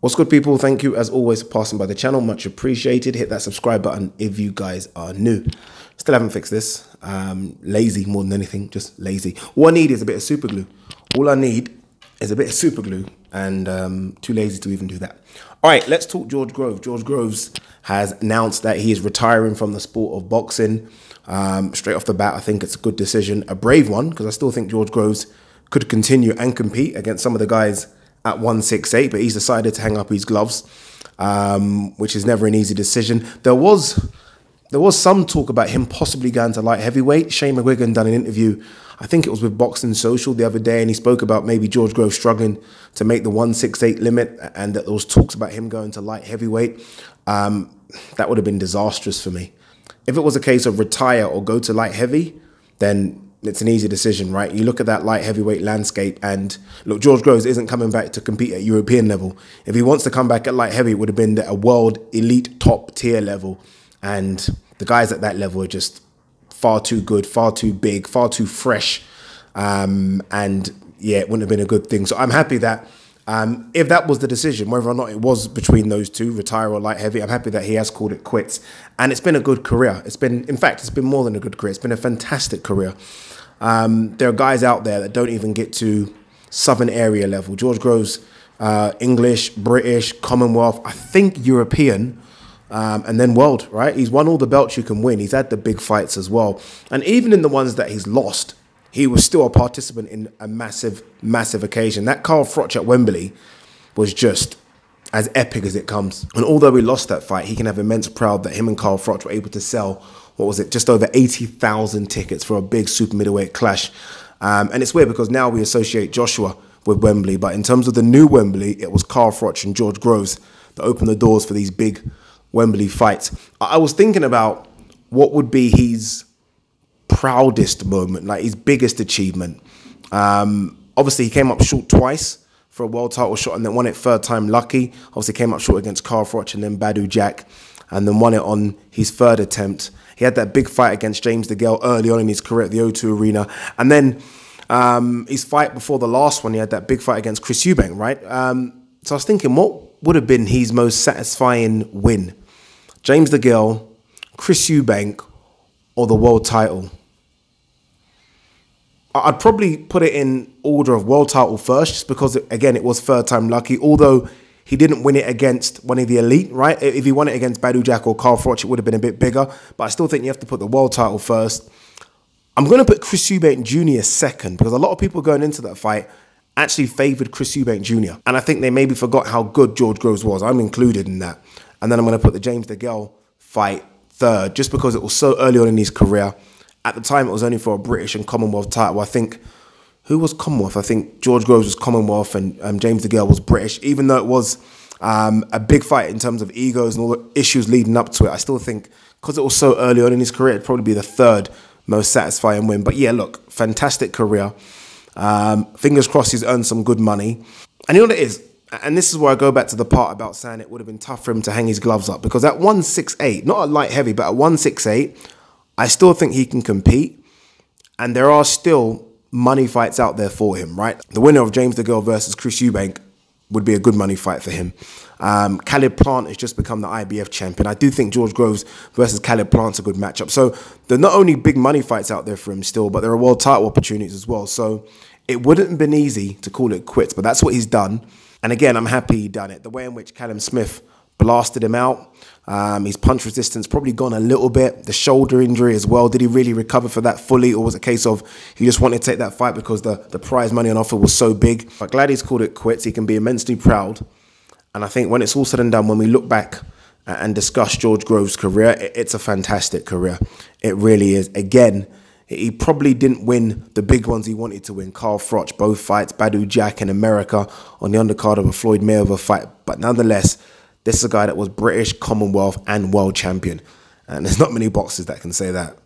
What's good, people? Thank you as always for passing by the channel. Much appreciated. Hit that subscribe button if you guys are new. Still haven't fixed this. Lazy more than anything, just lazy. All I need is a bit of super glue. All I need is a bit of super glue, and too lazy to even do that. All right, let's talk George Groves. George Groves has announced that he is retiring from the sport of boxing. Straight off the bat, I think it's a good decision, a brave one, because I still think George Groves could continue and compete against some of the guys at 168, but he's decided to hang up his gloves, which is never an easy decision. There was some talk about him possibly going to light heavyweight. Shane McGuigan done an interview, I think it was with Boxing Social the other day, and he spoke about maybe George Groves struggling to make the 168 limit, and that there was talks about him going to light heavyweight. That would have been disastrous for me. If it was a case of retire or go to light heavy, then it's an easy decision, right? You look at that light heavyweight landscape, and look, George Groves isn't coming back to compete at European level. If he wants to come back at light heavy, it would have been at a world elite top tier level. And the guys at that level are just far too good, far too big, far too fresh. And yeah, it wouldn't have been a good thing. So I'm happy that if that was the decision, whether or not it was between those two, retire or light heavy, I'm happy that he has called it quits. And it's been a good career. It's been, in fact, it's been more than a good career. It's been a fantastic career. There are guys out there that don't even get to Southern area level. George Groves, English, British, Commonwealth, I think European, and then world, right? He's won all the belts you can win. He's had the big fights as well. And even in the ones that he's lost, he was still a participant in a massive, massive occasion. That Carl Froch at Wembley was just as epic as it comes. And although we lost that fight, he can have immense pride that him and Carl Froch were able to sell, what was it, just over 80,000 tickets for a big super middleweight clash. And it's weird because now we associate Joshua with Wembley, but in terms of the new Wembley, it was Carl Froch and George Groves that opened the doors for these big Wembley fights. I was thinking about what would be his proudest moment, like his biggest achievement. Obviously, he came up short twice for a world title shot and then won it third time lucky. Obviously, came up short against Carl Froch and then Badou Jack, and then won it on his third attempt. He had that big fight against James DeGale early on in his career at the O2 Arena. And then his fight before the last one, he had that big fight against Chris Eubank, right? So I was thinking, what would have been his most satisfying win? James DeGale, Chris Eubank, or the world title? I'd probably put it in order of world title first, just because, again, it was third time lucky, although he didn't win it against one of the elite, right? If he won it against Badou Jack or Carl Froch, it would have been a bit bigger. But I still think you have to put the world title first. I'm going to put Chris Eubank Jr. second, because a lot of people going into that fight actually favoured Chris Eubank Jr. And I think they maybe forgot how good George Groves was. I'm included in that. And then I'm going to put the James DeGale fight third, just because it was so early on in his career. At the time, it was only for a British and Commonwealth title. I think, who was Commonwealth? I think George Groves was Commonwealth and James DeGale was British. Even though it was a big fight in terms of egos and all the issues leading up to it, I still think, because it was so early on in his career, it'd probably be the third most satisfying win. But yeah, look, fantastic career. Fingers crossed he's earned some good money. And you know what it is? And this is where I go back to the part about saying it would have been tough for him to hang his gloves up. Because at 168, not a light heavy, but at 168, I still think he can compete. And there are still money fights out there for him, right? The winner of James DeGale versus Chris Eubank would be a good money fight for him. Caleb Plant has just become the IBF champion. I do think George Groves versus Caleb Plant's a good matchup. So there are not only big money fights out there for him still, but there are world title opportunities as well. So it wouldn't have been easy to call it quits, but that's what he's done. And again, I'm happy he done it. The way in which Callum Smith blasted him out, his punch resistance probably gone a little bit. The shoulder injury as well. Did he really recover for that fully, or was it a case of he just wanted to take that fight because the prize money on offer was so big? But glad he's called it quits. He can be immensely proud. And I think when it's all said and done, when we look back and discuss George Groves' career, it's a fantastic career. It really is. Again, he probably didn't win the big ones he wanted to win. Carl Froch, both fights, Badou Jack in America on the undercard of a Floyd Mayweather fight. But nonetheless, this is a guy that was British, Commonwealth and world champion. And there's not many boxers that can say that.